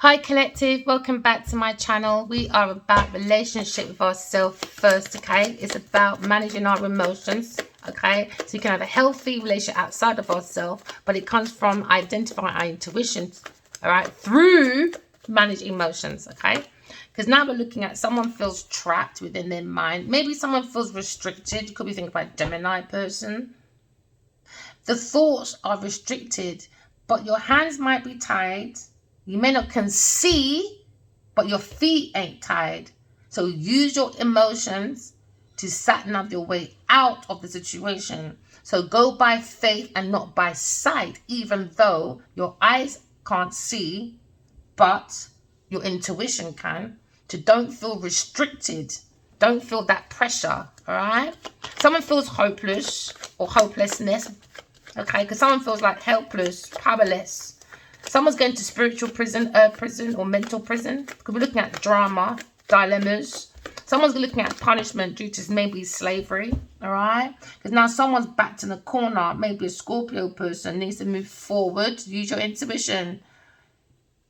Hi collective, welcome back to my channel. We are about relationship with ourselves first, okay? It's about managing our emotions, okay? So you can have a healthy relationship outside of ourselves, but it comes from identifying our intuitions, all right? Through managing emotions, okay? Because now we're looking at someone feels trapped within their mind. Maybe someone feels restricted. You could be thinking about a Gemini person. The thoughts are restricted, but your hands might be tied. You may not can see, but your feet ain't tied. So use your emotions to sat nav your way out of the situation. So go by faith and not by sight, even though your eyes can't see, but your intuition can. So don't feel restricted. Don't feel that pressure, all right? Someone feels hopeless or hopelessness, okay? Because someone feels like helpless, powerless. Someone's going to spiritual prison, prison or mental prison. Because we're looking at drama, dilemmas. Someone's looking at punishment due to maybe slavery, all right? Because now someone's backed in a corner. Maybe a Scorpio person needs to move forward. Use your intuition.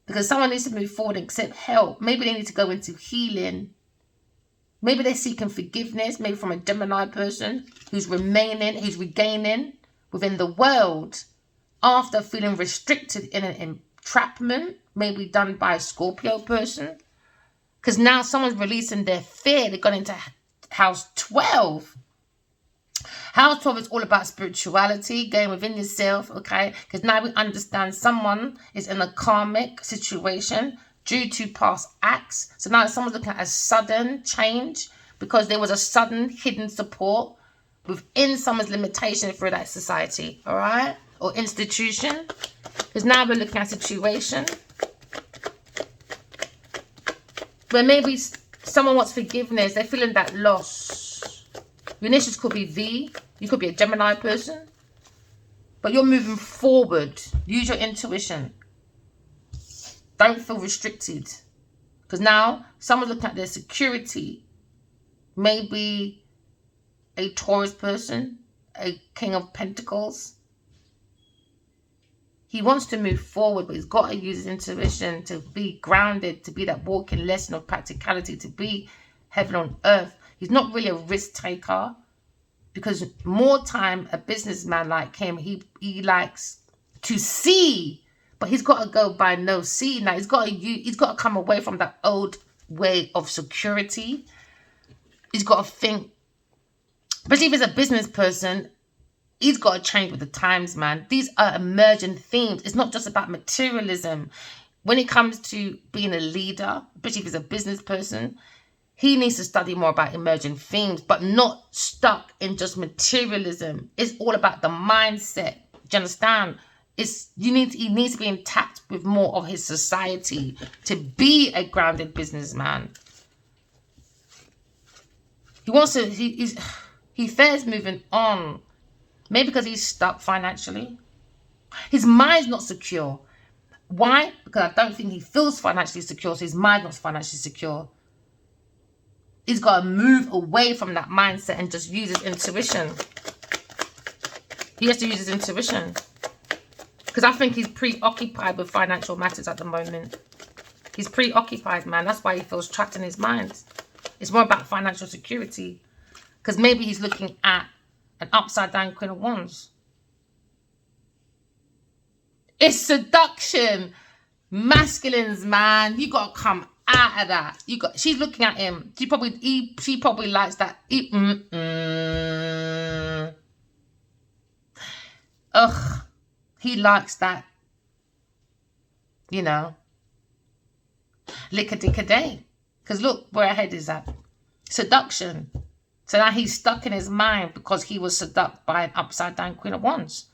Because someone needs to move forward and accept help. Maybe they need to go into healing. Maybe they're seeking forgiveness. Maybe from a Gemini person who's regaining within the world. After feeling restricted in an entrapment, maybe done by a Scorpio person. Because now someone's releasing their fear. They've gone into house 12. House 12 is all about spirituality, going within yourself, okay? Because now we understand someone is in a karmic situation due to past acts. So now someone's looking at a sudden change because there was a sudden hidden support within someone's limitation through that society, all right? Or institution. Because now we're looking at a situation where maybe someone wants forgiveness. They're feeling that loss. Your initials could be V. You could be a Gemini person. But you're moving forward. Use your intuition. Don't feel restricted. Because now someone's looking at their security. Maybe a Taurus person. A King of Pentacles. He wants to move forward, but he's got to use his intuition to be grounded, to be that walking lesson of practicality, to be heaven on earth. He's not really a risk taker because more time a businessman like him, he likes to see, but he's got to go by no see. Now he's got to come away from that old way of security. He's got to think, especially if he's a business person. He's got to change with the times, man. These are emergent themes. It's not just about materialism. When it comes to being a leader, especially if he's a business person, he needs to study more about emergent themes, but not stuck in just materialism. It's all about the mindset. Do you understand? He needs to be intact with more of his society to be a grounded businessman. He fears moving on. Maybe because he's stuck financially. His mind's not secure. Why? Because I don't think he feels financially secure, so his mind's not financially secure. He's got to move away from that mindset and just use his intuition. He has to use his intuition. Because I think he's preoccupied with financial matters at the moment. He's preoccupied, man. That's why he feels trapped in his mind. It's more about financial security. Because maybe he's looking at an upside down Queen of Wands. It's seduction. Masculines, man. You gotta come out of that. She's looking at him. She probably likes that. Ugh. He likes that. You know. Lick-a-dick-a-day. Because look where her head is at. Seduction. So now he's stuck in his mind because he was seduced by an upside down Queen of Wands.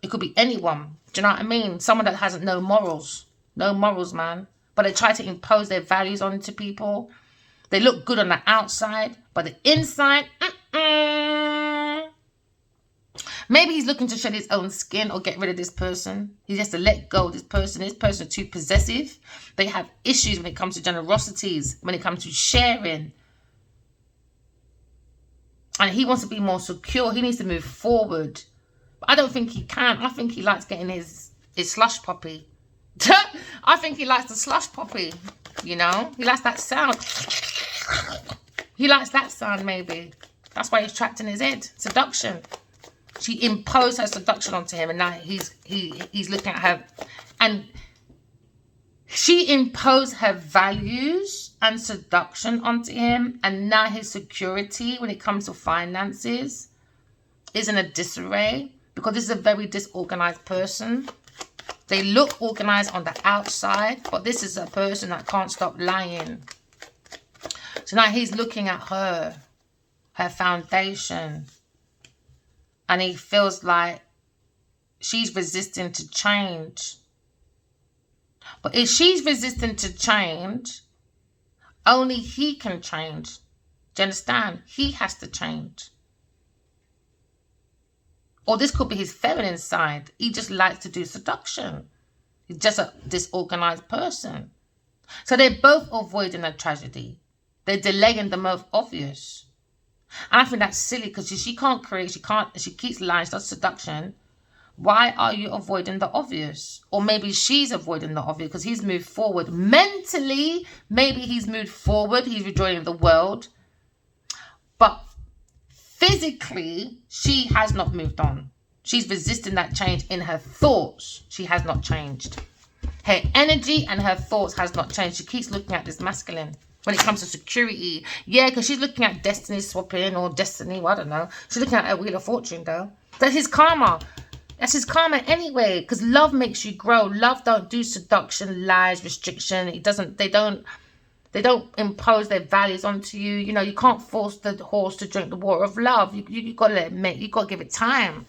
It could be anyone. Do you know what I mean? Someone that has no morals. No morals, man. But they try to impose their values onto people. They look good on the outside, but the inside, Maybe he's looking to shed his own skin or get rid of this person. He has to let go of this person. This person is too possessive. They have issues when it comes to generosities, when it comes to sharing. And he wants to be more secure. He needs to move forward. But I don't think he can. I think he likes getting his slush puppy. I think he likes the slush poppy, you know? He likes that sound. He likes that sound, maybe. That's why he's trapped in his head. Seduction. She imposed her seduction onto him, and now he's looking at her. And she imposed her values and seduction onto him, and now his security when it comes to finances is in a disarray, because this is a very disorganized person. They look organized on the outside, but this is a person that can't stop lying. So now he's looking at her foundation, and he feels like she's resisting to change. But if she's resistant to change, only he can change. Do you understand? He has to change. Or this could be his feminine side. He just likes to do seduction. He's just a disorganized person. So they're both avoiding a tragedy. They're delaying the most obvious. And I think that's silly, because she can't create, she keeps lying, she does seduction. Why are you avoiding the obvious? Or maybe she's avoiding the obvious because he's moved forward. Mentally, maybe he's moved forward. He's rejoining the world. But physically, she has not moved on. She's resisting that change in her thoughts. She has not changed. Her energy and her thoughts has not changed. She keeps looking at this masculine when it comes to security. Yeah, because she's looking at destiny swapping or destiny. Well, I don't know. She's looking at her Wheel of Fortune, though. That's his karma. That's his karma anyway, because love makes you grow. Love don't do seduction, lies, restriction. They don't impose their values onto you. You know, you can't force the horse to drink the water of love. You got to let it make. You got to give it time.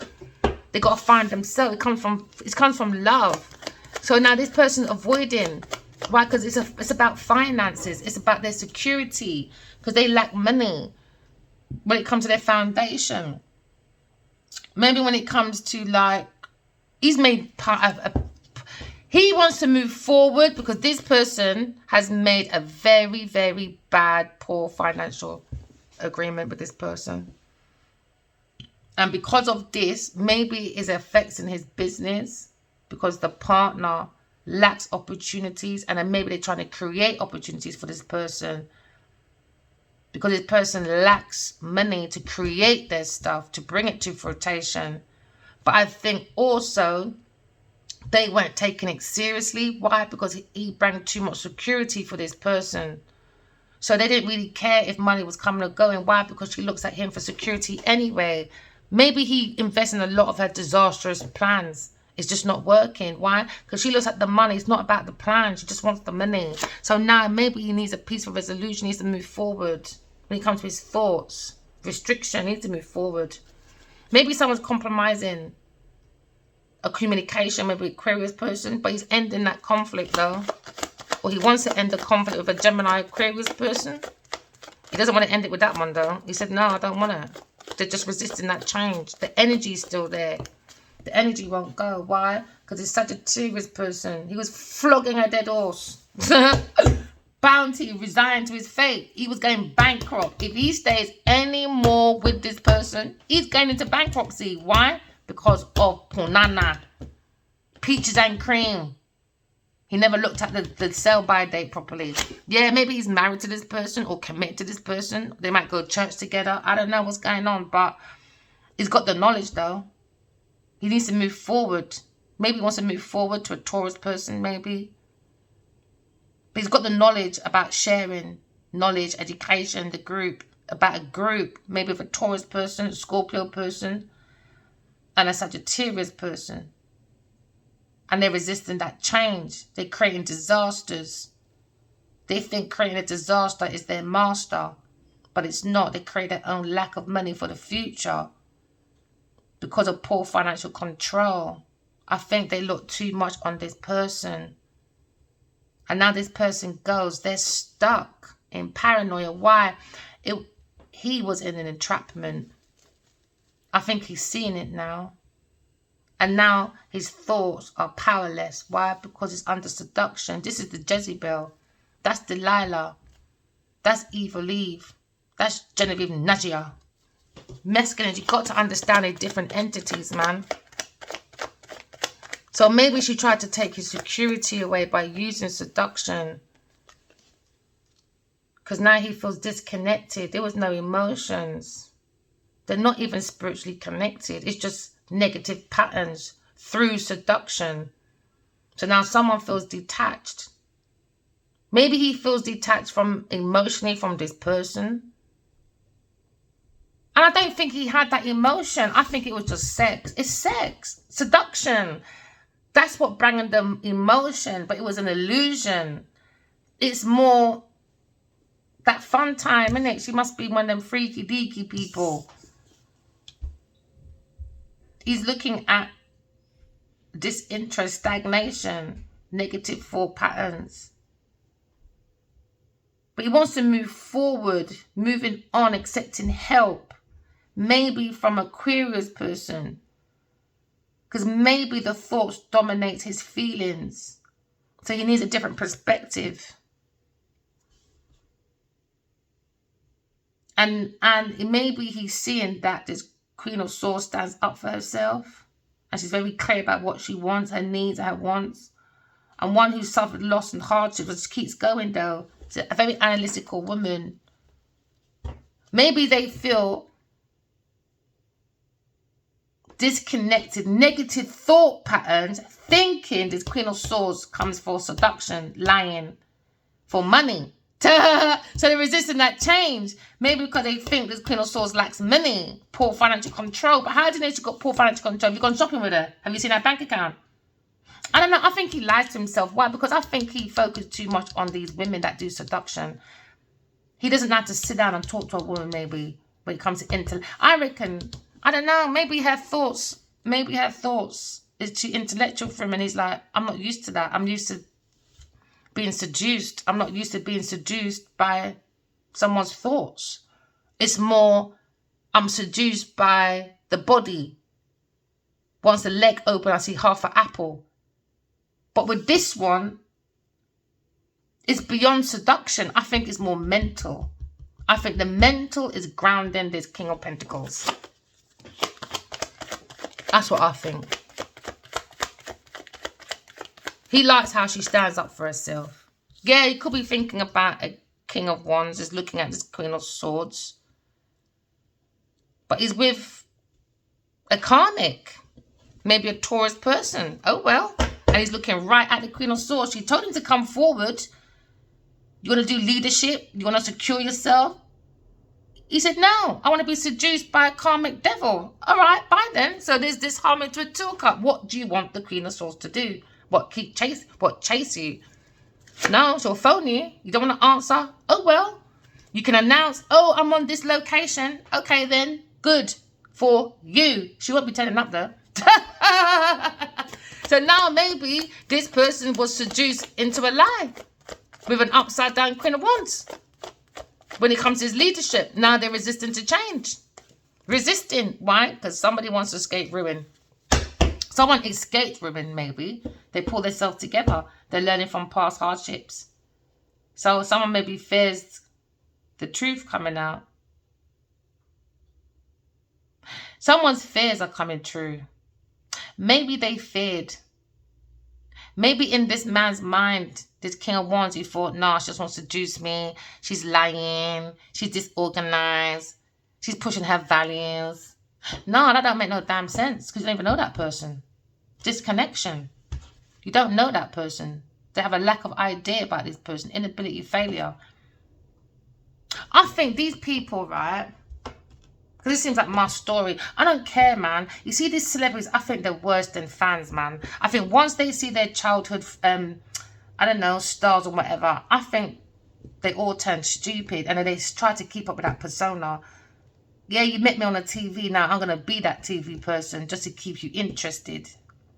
They got to find themselves. It comes from love. So now this person avoiding. Why? Because it's about finances. It's about their security, because they lack money when it comes to their foundation. Maybe when it comes to, like, he's made part of he wants to move forward because this person has made a very, very bad, poor financial agreement with this person. And because of this, maybe it's affecting his business because the partner lacks opportunities, and then maybe they're trying to create opportunities for this person because this person lacks money to create their stuff, to bring it to fruition. But I think also they weren't taking it seriously. Why? Because he brought too much security for this person. So they didn't really care if money was coming or going. Why? Because she looks at him for security anyway. Maybe he invests in a lot of her disastrous plans. It's just not working. Why? Because she looks at the money. It's not about the plan. She just wants the money. So now maybe he needs a peaceful resolution. He needs to move forward when it comes to his thoughts. Restriction. He needs to move forward. Maybe someone's compromising a communication, maybe Aquarius person, but he's ending that conflict though. Or he wants to end the conflict with a Gemini Aquarius person. He doesn't want to end it with that one though. He said, no, I don't want it. They're just resisting that change. The energy is still there. The energy won't go. Why? Because it's Sagittarius person. He was flogging a dead horse. Bounty resigned to his fate. He was going bankrupt. If he stays any more with this person, he's going into bankruptcy. Why? Because of punana. Peaches and cream. He never looked at the sell-by date properly. Yeah, maybe he's married to this person or committed to this person. They might go to church together. I don't know what's going on, but he's got the knowledge though. He needs to move forward. Maybe he wants to move forward to a Taurus person, maybe. But he's got the knowledge about sharing knowledge, education, the group, about a group, maybe of a Taurus person, a Scorpio person, and a Sagittarius person. And they're resisting that change. They're creating disasters. They think creating a disaster is their master, but it's not. They create their own lack of money for the future because of poor financial control. I think they look too much on this person. And now this person goes, they're stuck in paranoia. Why? He was in an entrapment. I think he's seeing it now. And now his thoughts are powerless. Why? Because it's under seduction. This is the Jezebel. That's Delilah. That's Evil Eve. That's Genevieve Najia. Masculine, you've got to understand they're different entities, man. So maybe she tried to take his security away by using seduction. Because now he feels disconnected. There was no emotions. They're not even spiritually connected. It's just negative patterns through seduction. So now someone feels detached. Maybe he feels detached from emotionally from this person. And I don't think he had that emotion. I think it was just sex. It's sex. Seduction. That's what brought them emotion. But it was an illusion. It's more that fun time, isn't it? She must be one of them freaky deaky people. He's looking at disinterest, stagnation, negative thought patterns. But he wants to move forward, moving on, accepting help. Maybe from a Aquarius person. Because maybe the thoughts dominate his feelings. So he needs a different perspective. And maybe he's seeing that this Queen of Swords stands up for herself. And she's very clear about what she wants, her needs, her wants. And one who suffered loss and hardship, but just keeps going though. She's a very analytical woman. Maybe they feel disconnected, negative thought patterns, thinking this Queen of Swords comes for seduction, lying, for money. So they're resisting that change. Maybe because they think this Queen of Swords lacks money, poor financial control. But how do you know she's got poor financial control? Have you gone shopping with her? Have you seen her bank account? I don't know. I think he lies to himself. Why? Because I think he focused too much on these women that do seduction. He doesn't have to sit down and talk to a woman maybe when it comes to intellect. I reckon, I don't know, maybe her thoughts is too intellectual for him. And he's like, I'm not used to that. I'm used to being seduced. I'm not used to being seduced by someone's thoughts. It's more, I'm seduced by the body. Once the leg open, I see half an apple. But with this one, it's beyond seduction. I think it's more mental. I think the mental is grounding this King of Pentacles. That's what I think. He likes how she stands up for herself. Yeah, he could be thinking about a King of Wands, is looking at this Queen of Swords. But he's with a Karmic. Maybe a Taurus person. Oh, well. And he's looking right at the Queen of Swords. She told him to come forward. You want to do leadership? You want to secure yourself? He said, no, I want to be seduced by a Karmic devil. All right, bye then. So there's this Hermit with a 2 cup. What do you want the Queen of Swords to do? What, chase you? No, she'll phone you. You don't want to answer? Oh, well. You can announce, oh, I'm on this location. Okay, then. Good for you. She won't be turning up, though. So now maybe this person was seduced into a lie with an upside down Queen of Wands. When it comes to his leadership, now they're resistant to change. Resisting. Why? Because somebody wants to escape ruin. Someone escaped ruin, maybe. They pull themselves together. They're learning from past hardships. So someone maybe fears the truth coming out. Someone's fears are coming true. Maybe they feared. Maybe in this man's mind, this King of Wands, he thought, nah, she just wants to seduce me. She's lying. She's disorganized. She's pushing her values. No, that don't make no damn sense because you don't even know that person. Disconnection. You don't know that person. They have a lack of idea about this person. Inability, failure. I think these people, right? Because it seems like my story. I don't care, man. You see these celebrities, I think they're worse than fans, man. I think once they see their childhood, I don't know, stars or whatever, I think they all turn stupid. And then they try to keep up with that persona. Yeah, you met me on a TV now. I'm going to be that TV person just to keep you interested.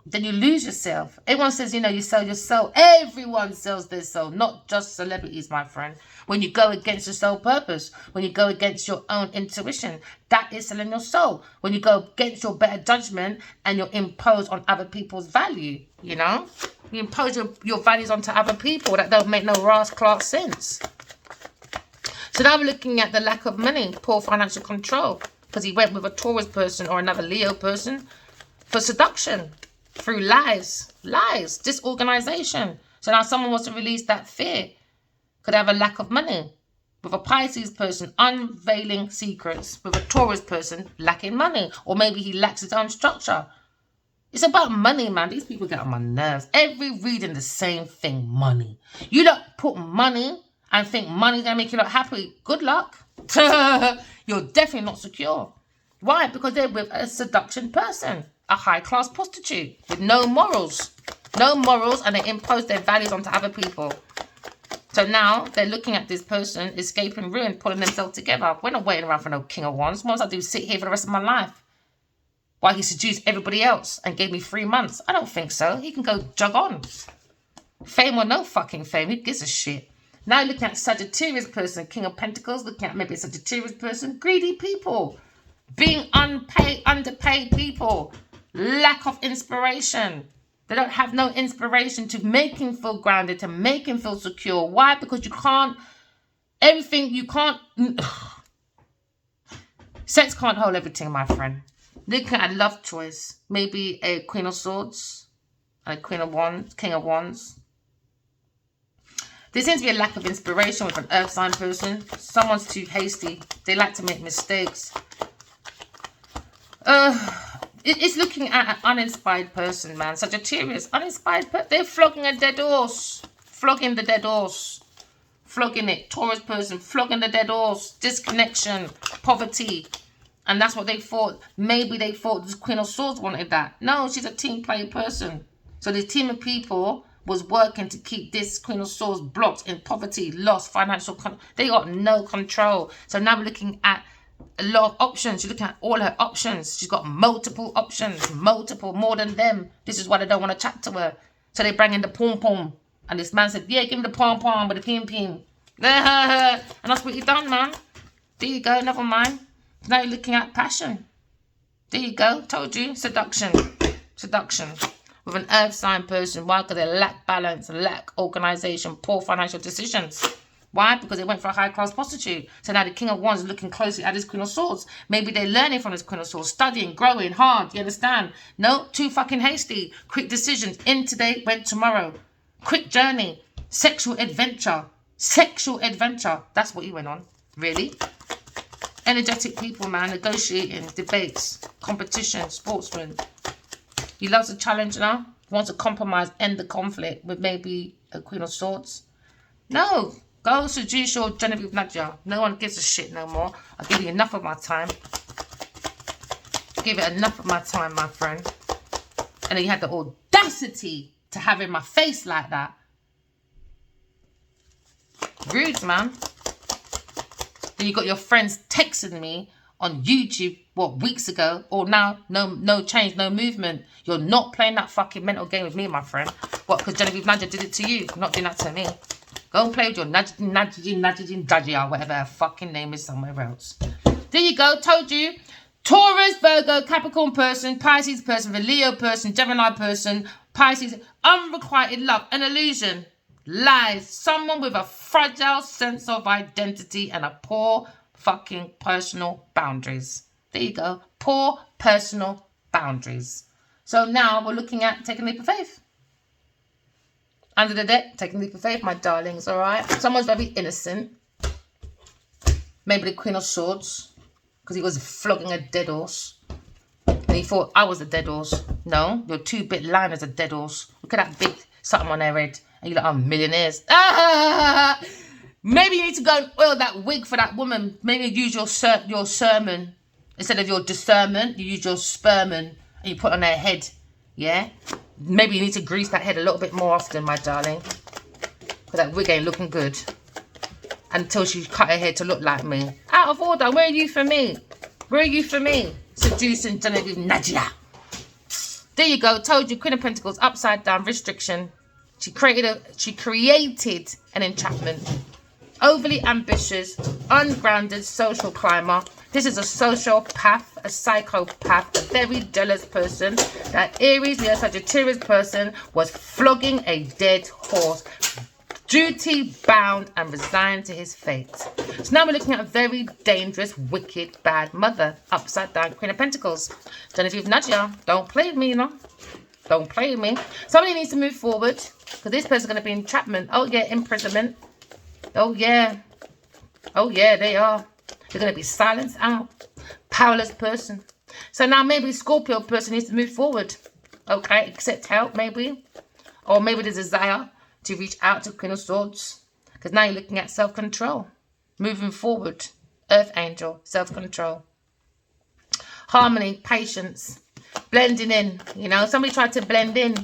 Then you lose yourself. Everyone says, you know, you sell your soul. Everyone sells their soul, not just celebrities, my friend. When you go against your soul purpose, when you go against your own intuition, that is selling your soul. When you go against your better judgment and you're imposed on other people's value, you know? You impose your values onto other people. That don't make no class sense. So now we're looking at the lack of money, poor financial control, because he went with a Taurus person or another Leo person for seduction. through lies, disorganization. So now someone wants to release that fear. Could have a lack of money. With a Pisces person, unveiling secrets. With a Taurus person, lacking money. Or maybe he lacks his own structure. It's about money, man. These people get on my nerves. Every reading the same thing, money. You don't put money and think money's going to make you look happy. Good luck. You're definitely not secure. Why? Because they're with a seduction person. A high-class prostitute with no morals. No morals, and they impose their values onto other people. So now they're looking at this person escaping ruin, pulling themselves together. We're not waiting around for no King of Wands. What must I do? Sit here for the rest of my life? While he seduced everybody else and gave me 3 months? I don't think so. He can go jog on. Fame or no fucking fame. Who gives a shit? Now looking at Sagittarius person, King of Pentacles. Looking at maybe a Sagittarius person. Greedy people. Being underpaid people. Lack of inspiration. They don't have no inspiration to make him feel grounded, to make him feel secure. Why? Because you can't, everything you can't, sex can't hold everything, my friend. Looking at a love choice, maybe a Queen of Swords, and a Queen of Wands, King of Wands. There seems to be a lack of inspiration with an earth sign person. Someone's too hasty. They like to make mistakes. It's looking at an uninspired person, man. Sagittarius, uninspired person. They're flogging a dead horse. Flogging the dead horse. Flogging it. Taurus person, flogging the dead horse. Disconnection. Poverty. And that's what they thought. Maybe they thought this Queen of Swords wanted that. No, she's a team player person. So this team of people was working to keep this Queen of Swords blocked in poverty, loss, financial. They got no control. So now we're looking at a lot of options. You're looking at all her options. She's got multiple options, more than them. This is why they don't want to chat to her. So they bring in the pom-pom. And this man said, yeah, give him the pom-pom with the pim-pim. And that's what you done, man. There you go, never mind. Now you're looking at passion. There you go, told you. Seduction. With an earth sign person. Why? Because they lack balance, lack organization, poor financial decisions. Why? Because they went for a high-class prostitute. So now the King of Wands is looking closely at this Queen of Swords. Maybe they're learning from this Queen of Swords, studying, growing hard. You understand? No, too fucking hasty. Quick decisions. In today, went tomorrow. Quick journey. Sexual adventure. That's what he went on. Really? Energetic people, man. Negotiating, debates, competition, sportsmen. He loves a challenge now. Wants to compromise, end the conflict with maybe a Queen of Swords. No. Go seduce your Genevil Nadia. No one gives a shit no more. I'll give you enough of my time. Give it enough of my time, my friend. And then you had the audacity to have in my face like that. Rude, man. Then you got your friends texting me on YouTube, what, weeks ago? Or now, no change, no movement. You're not playing that fucking mental game with me, my friend. What, because Genevil Nadia did it to you? You're not doing that to me. Go and play with your Najin, whatever her fucking name is somewhere else. There you go, told you. Taurus, Virgo, Capricorn person, Pisces person, the Leo person, Gemini person, Pisces, unrequited love, an illusion, lies, someone with a fragile sense of identity and a poor fucking personal boundaries. There you go, poor personal boundaries. So now we're looking at taking a leap of faith. Under the deck, taking a leap of faith, my darlings, all right? Someone's very innocent. Maybe the Queen of Swords, because he was flogging a dead horse. And he thought I was a dead horse. No, you're 2-bit lying as a dead horse. Look at that big something on their head. And you're like, I'm millionaires. Maybe you need to go and oil that wig for that woman. Maybe use your sermon. Instead of your discernment, you use your sperman and you put on their head. Yeah? Maybe you need to grease that head a little bit more often, my darling. Because that wig ain't looking good. Until she cut her hair to look like me. Out of order. Where are you for me? Where are you for me? Seducing Genevil Nadia. There you go. Told you. Queen of Pentacles. Upside down. Restriction. She created an entrapment. Overly ambitious. Ungrounded social climber. This is a sociopath, a psychopath, a very jealous person. That Aries, Leo, Sagittarius person was flogging a dead horse. Duty bound and resigned to his fate. So now we're looking at a very dangerous, wicked, bad mother. Upside down, Queen of Pentacles. Genevil Nadia, don't play with me, you know. Don't play with me. Somebody needs to move forward because this person's going to be entrapment. Oh, yeah, imprisonment. Oh, yeah. Oh, yeah, they are. They're going to be silenced out. Powerless person. So now maybe Scorpio person needs to move forward. Okay, accept help maybe. Or maybe the desire to reach out to Queen of Swords. Because now you're looking at self-control. Moving forward. Earth Angel, self-control. Harmony, patience. Blending in. You know, somebody tried to blend in.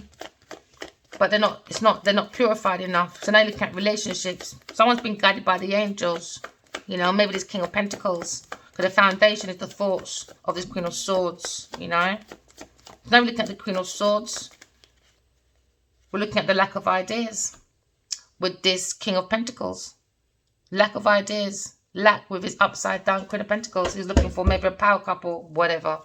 But they're not purified enough. So now you're looking at relationships. Someone's been guided by the angels. You know, maybe this King of Pentacles. Because the foundation is the thoughts of this Queen of Swords. You know. Now we're looking at the Queen of Swords. We're looking at the lack of ideas. With this King of Pentacles. Lack of ideas. Lack with his upside down Queen of Pentacles. He's looking for maybe a power couple. Whatever.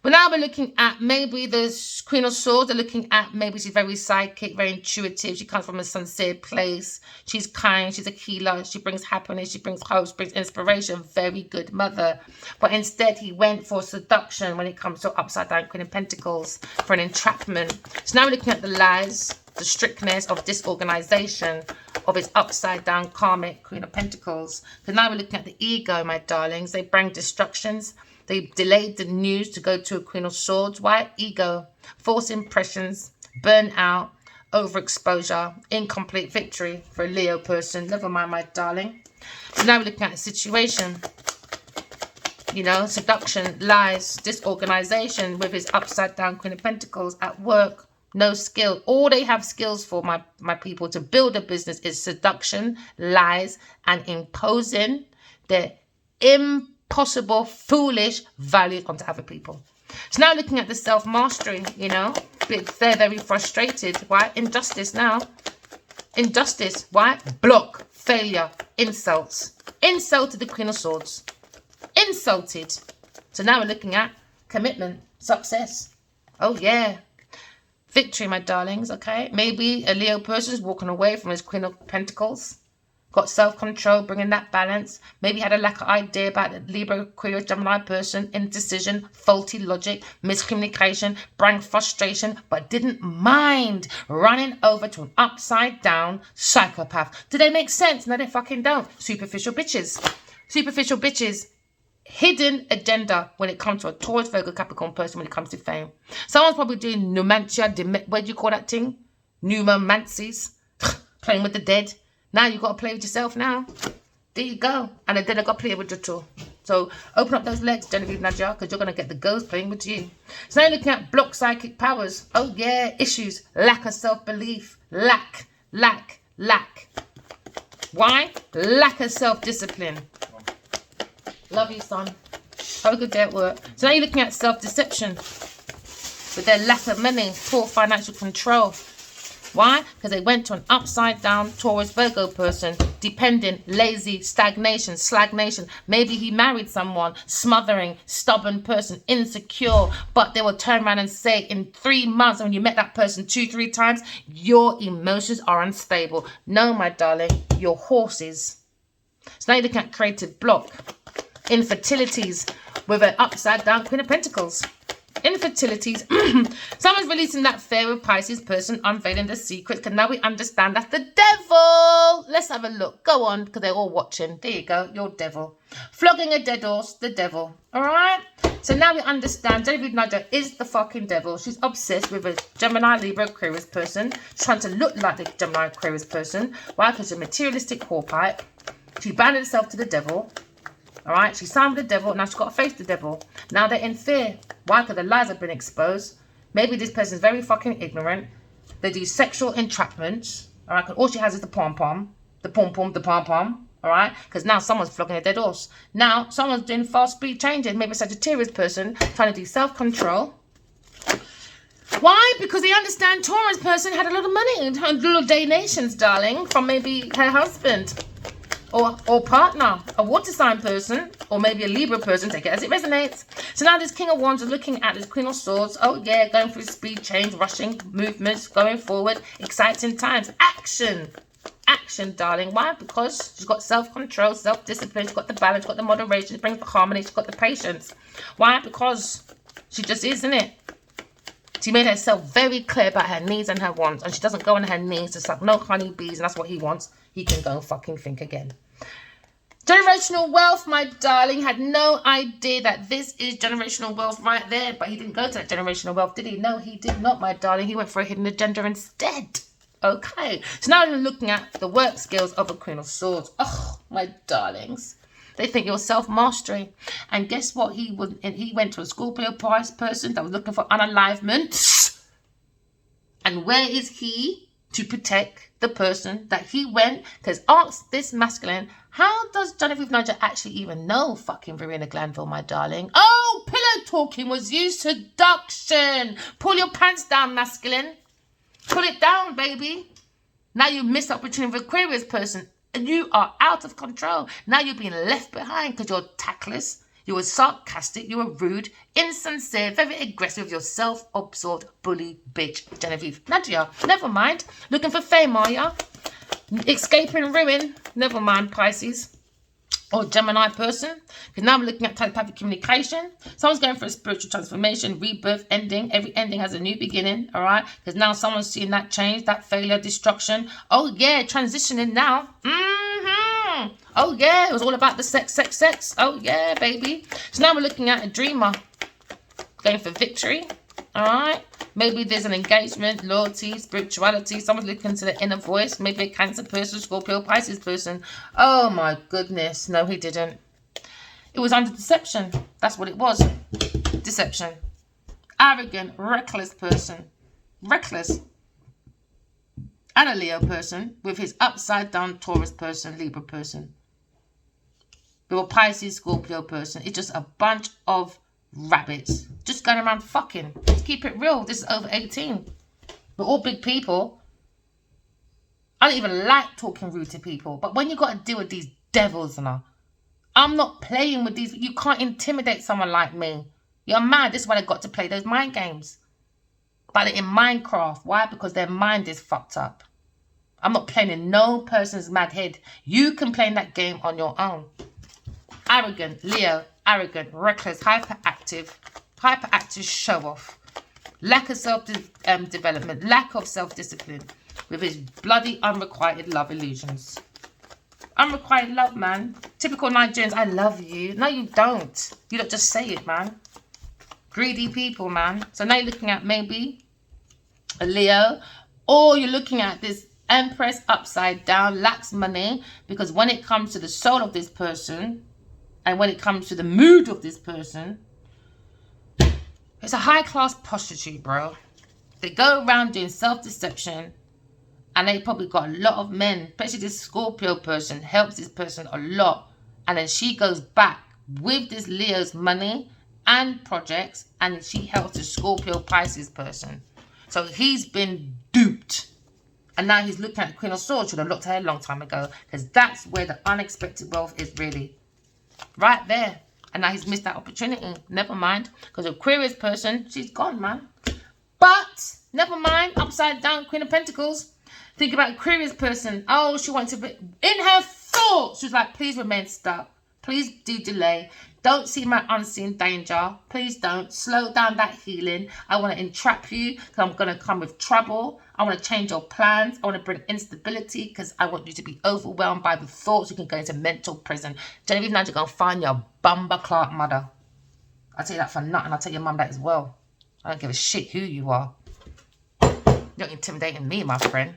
But now we're looking at maybe this Queen of Swords. They're looking at maybe she's very psychic, very intuitive. She comes from a sincere place. She's kind. She's a healer. She brings happiness. She brings hope. She brings inspiration. Very good mother. But instead, he went for seduction when it comes to upside down Queen of Pentacles for an entrapment. So now we're looking at the lies, the strictness of disorganization of his upside down karmic Queen of Pentacles. So now we're looking at the ego, my darlings. They bring destructions. They delayed the news to go to a Queen of Swords. Why? Ego, false impressions, burnout, overexposure, incomplete victory for a Leo person. Never mind, my darling. So now we're looking at a situation. You know, seduction, lies, disorganization with his upside down Queen of Pentacles at work. No skill. All they have skills for, my people, to build a business is seduction, lies, and imposing their impossible, foolish values onto other people. So now looking at the self-mastery, you know, they're very frustrated. Why? Injustice now. Injustice. Why? Block, failure, insults. Insulted the Queen of Swords. Insulted. So now we're looking at commitment, success. Oh, yeah. Victory, my darlings, okay? Maybe a Leo person is walking away from his Queen of Pentacles. Got self-control, bringing that balance. Maybe had a lack of idea about the Libra, Aquarius, Gemini person. Indecision, faulty logic, miscommunication, bring frustration, but didn't mind running over to an upside-down psychopath. Do they make sense? No, they fucking don't. Superficial bitches. Superficial bitches. Hidden agenda when it comes to a Taurus, Virgo, Capricorn person when it comes to fame. Someone's probably doing numantia, what do you call that thing? Numancies. Playing with the dead. Now you've got to play with yourself now. There you go. And the dead have got to play with you too. So open up those legs, Genevil Nadia, because you're going to get the ghost playing with you. So now you're looking at block psychic powers. Oh yeah, issues. Lack of self-belief. Lack. Why? Lack of self-discipline. Love you, son. Have a good day at work. So now you're looking at self-deception with their lack of money, poor financial control. Why? Because they went to an upside-down Taurus Virgo person, dependent, lazy, stagnation. Maybe he married someone, smothering, stubborn person, insecure, but they will turn around and say in 3 months, when you met that person 2-3 times, your emotions are unstable. No, my darling, your horses. So now you're looking at creative block. Infertilities with an upside down Queen of Pentacles. Infertilities. Someone's releasing that fear of Pisces person, unveiling the secrets. Because now we understand that's the devil. Let's have a look. Go on, because they're all watching. There you go, your devil. Flogging a dead horse, the devil. Alright? So now we understand Genevil Nadia is the fucking devil. She's obsessed with a Gemini, Libra, Aquarius person. She's trying to look like the Gemini, Aquarius person. Why? Because she's a materialistic whorepipe. She bounded herself to the devil. Alright, she signed with the devil. Now she's got to face the devil. Now they're in fear. Why? Because the lies have been exposed. Maybe this person's very fucking ignorant. They do sexual entrapments. Alright, because all she has is the pom-pom. The pom-pom, the pom-pom. Alright, because now someone's flogging a dead horse. Now someone's doing fast speed changes. Maybe a Sagittarius person trying to do self-control. Why? Because they understand Taurus person had a lot of money and little donations, darling, from maybe her husband. Or partner, a water sign person, or maybe a Libra person, take it as it resonates. So now this King of Wands is looking at this Queen of Swords. Oh yeah, going through speed change, rushing movements, going forward, exciting times. Action, darling. Why? Because she's got self-control, self-discipline, she's got the balance, she's got the moderation, she brings the harmony, she's got the patience. Why? Because she just is, isn't it? She made herself very clear about her needs and her wants, and she doesn't go on her knees to suck no honeybees, and that's what he wants. He can go and fucking think again. Generational wealth, my darling, had no idea that this is generational wealth right there, but he didn't go to that generational wealth, did he? No, he did not, my darling. He went for a hidden agenda instead. Okay, so now we're looking at the work skills of a Queen of Swords. Oh, my darlings. They think you're self-mastery. And guess what? He went to a Scorpio price person that was looking for unalivement. And where is he to protect the person that he went? Because ask this masculine, how does Genevieve Nigel actually even know fucking Verena Glanville, my darling? Oh, pillow talking was used. Seduction. Pull your pants down, masculine. Pull it down, baby. Now you missed the opportunity of Aquarius person. And you are out of control. Now you're being left behind because you're tactless, you were sarcastic, you were rude, insincere, very aggressive, you're self-absorbed bully bitch, Genevieve Nadia. Never mind. Looking for fame, are ya? Escaping ruin. Never mind, Pisces. Or Gemini person. Because now we're looking at telepathic communication. Someone's going for a spiritual transformation, rebirth, ending. Every ending has a new beginning, all right? Because now someone's seeing that change, that failure, destruction. Oh, yeah, transitioning now. Oh, yeah, it was all about the sex. Oh, yeah, baby. So now we're looking at a dreamer going for victory, all right? Maybe there's an engagement, loyalty, spirituality. Someone's looking to the inner voice. Maybe a Cancer person, Scorpio, Pisces person. Oh, my goodness. No, he didn't. It was under deception. That's what it was. Deception. Arrogant, reckless person. Reckless. And a Leo person with his upside down Taurus person, Libra person. With a Pisces, Scorpio person. It's just a bunch of rabbits just going around fucking. Let's keep it real. This is over 18. We're all big people. I don't even like talking rude to people, but when you got to deal with these devils and all, I'm not playing with these. You can't intimidate someone like me. You're mad. This is why they got to play those mind games. But in Minecraft. Why? Because their mind is fucked up. I'm not playing in no person's mad head. You can play in that game on your own. Arrogant, Leo, arrogant, reckless, hyperactive show off. Lack of self-development, lack of self-discipline with his bloody unrequited love illusions. Unrequited love, man. Typical Nigerians, I love you. No, you don't. You don't just say it, man. Greedy people, man. So now you're looking at maybe a Leo, or you're looking at this Empress upside down, lacks money, because when it comes to the soul of this person, and when it comes to the mood of this person, it's a high-class prostitute, bro. They go around doing self-deception, and they probably got a lot of men, especially this Scorpio person, helps this person a lot. And then she goes back with this Leo's money and projects, and she helps the Scorpio Pisces person. So he's been duped. And now he's looking at the Queen of Swords. Should have looked at her a long time ago, because that's where the unexpected wealth is really. Right there. And now he's missed that opportunity. Never mind. Because Aquarius person, she's gone, man. But, never mind. Upside down, Queen of Pentacles. Think about Aquarius person. Oh, she wants to be... In her thoughts, she was like, please remain stuck. Please do delay. Don't see my unseen danger. Please don't. Slow down that healing. I want to entrap you because I'm going to come with trouble. I want to change your plans. I want to bring instability because I want you to be overwhelmed by the thoughts. You can go into mental prison. Genevieve, now you're going to find your Bumba Clark mother. I'll tell you that for nothing. I'll tell your mum that as well. I don't give a shit who you are. You're intimidating me, my friend.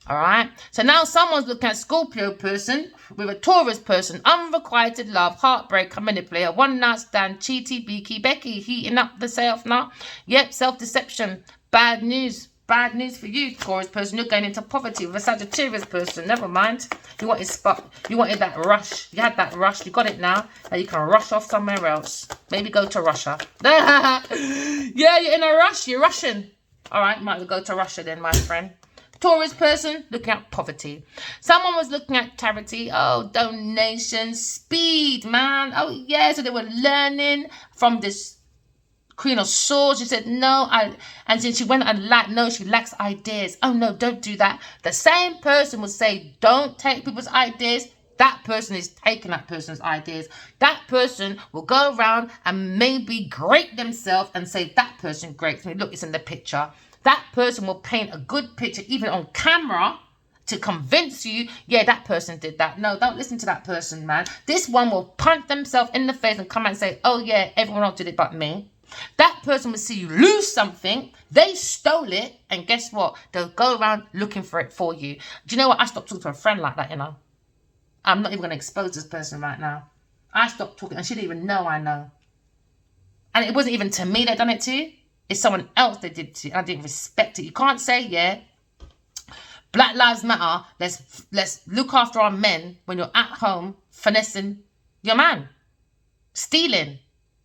All right. So now someone's looking at Scorpio person with a Taurus person. Unrequited love, heartbreak, manipulator, one night stand, cheaty, beaky, Becky, heating up the self now. Yep, self-deception. Bad news. Bad news for you, Taurus person. You're going into poverty with a Sagittarius person. Never mind. You wanted spot. You wanted that rush. You had that rush. You got it now. Now you can rush off somewhere else. Maybe go to Russia. Yeah, you're in a rush. You're rushing. All right, might as well go to Russia then, my friend. Taurus person looking at poverty. Someone was looking at charity. Oh, donations, speed, man. Oh, yeah. So they were learning from this Queen of Swords. She said, no, and then she went and no, she lacks ideas. Oh, no, don't do that. The same person would say, don't take people's ideas. That person is taking that person's ideas. That person will go around and maybe grate themselves and say, that person grates me. Look, it's in the picture. That person will paint a good picture, even on camera, to convince you, yeah, that person did that. No, don't listen to that person, man. This one will punch themselves in the face and come out and say, oh, yeah, everyone else did it but me. That person will see you lose something. They stole it. And guess what? They'll go around looking for it for you. Do you know what? I stopped talking to a friend like that, you know. I'm not even going to expose this person right now. I stopped talking and she didn't even know I know. And it wasn't even to me they done it to. It's someone else they did to. And I didn't respect it. You can't say, yeah, Black Lives Matter. Let's look after our men when you're at home finessing your man, stealing.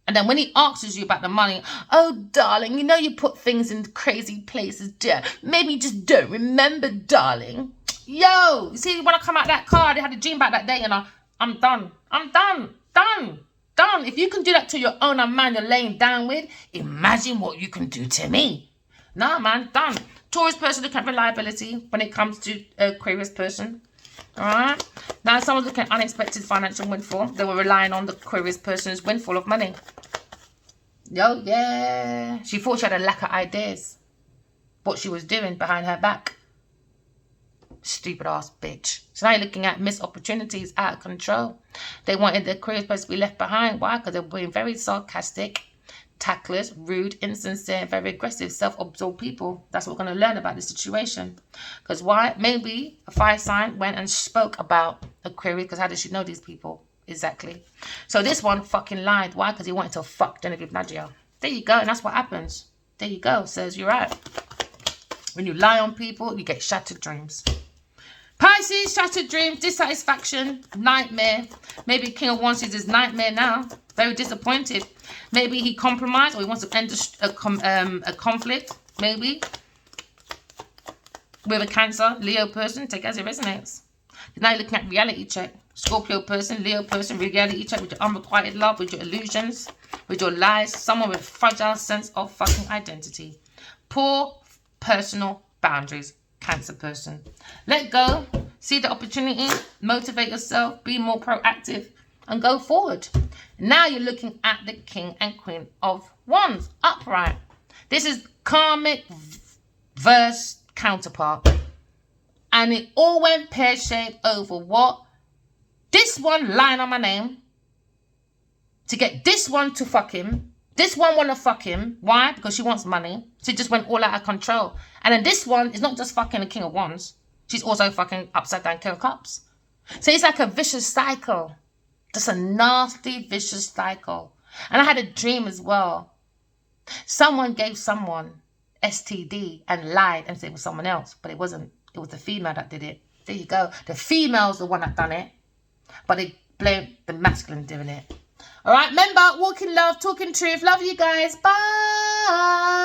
And then when he asks you about the money, oh, darling, you know you put things in crazy places, dear. Maybe you just don't remember, darling. Yo, you see, when I come out that car, they had a dream about that day, and I'm done. I'm done. Done. If you can do that to your own man you're laying down with, imagine what you can do to me. Nah, man, done. Taurus person looking at reliability when it comes to Aquarius person. All right. Now, someone's looking at unexpected financial windfall. They were relying on the Aquarius person's windfall of money. Yo, yeah. She thought she had a lack of ideas. What she was doing behind her back. Stupid ass bitch. So now you're looking at missed opportunities, out of control. They wanted the Aquarius person to be left behind. Why? Because they were being very sarcastic, tactless, rude, insincere, very aggressive, self-absorbed people. That's what we're going to learn about this situation. Because why? Maybe a fire sign went and spoke about Aquarius, because how does she know these people? Exactly. So this one fucking lied. Why? Because he wanted to fuck Genevil Nadia. There you go. And that's what happens. There you go. Says you're right. When you lie on people, you get shattered dreams. Pisces, shattered dreams, dissatisfaction, nightmare. Maybe King of Wands is his nightmare now. Very disappointed. Maybe he compromised, or he wants to end a conflict. Maybe with a Cancer, Leo person. Take it as it resonates. Now you're looking at reality check. Scorpio person, Leo person, reality check with your unrequited love, with your illusions, with your lies. Someone with fragile sense of fucking identity. Poor personal boundaries. Cancer person. Let go. See the opportunity. Motivate yourself. Be more proactive. And go forward. Now you're looking at the King and Queen of Wands. Upright. This is karmic verse counterpart. And it all went pear-shaped over what? This one lying on my name. To get this one to fuck him. This one want to fuck him. Why? Because she wants money. So it just went all out of control. And then this one is not just fucking the King of Wands. She's also fucking upside down King of Cups. So it's like a vicious cycle. Just a nasty, vicious cycle. And I had a dream as well. Someone gave someone STD and lied and said it was someone else. But it wasn't. It was the female that did it. There you go. The female's the one that done it. But they blame the masculine doing it. All right, remember, walking love, talking truth. Love you guys. Bye.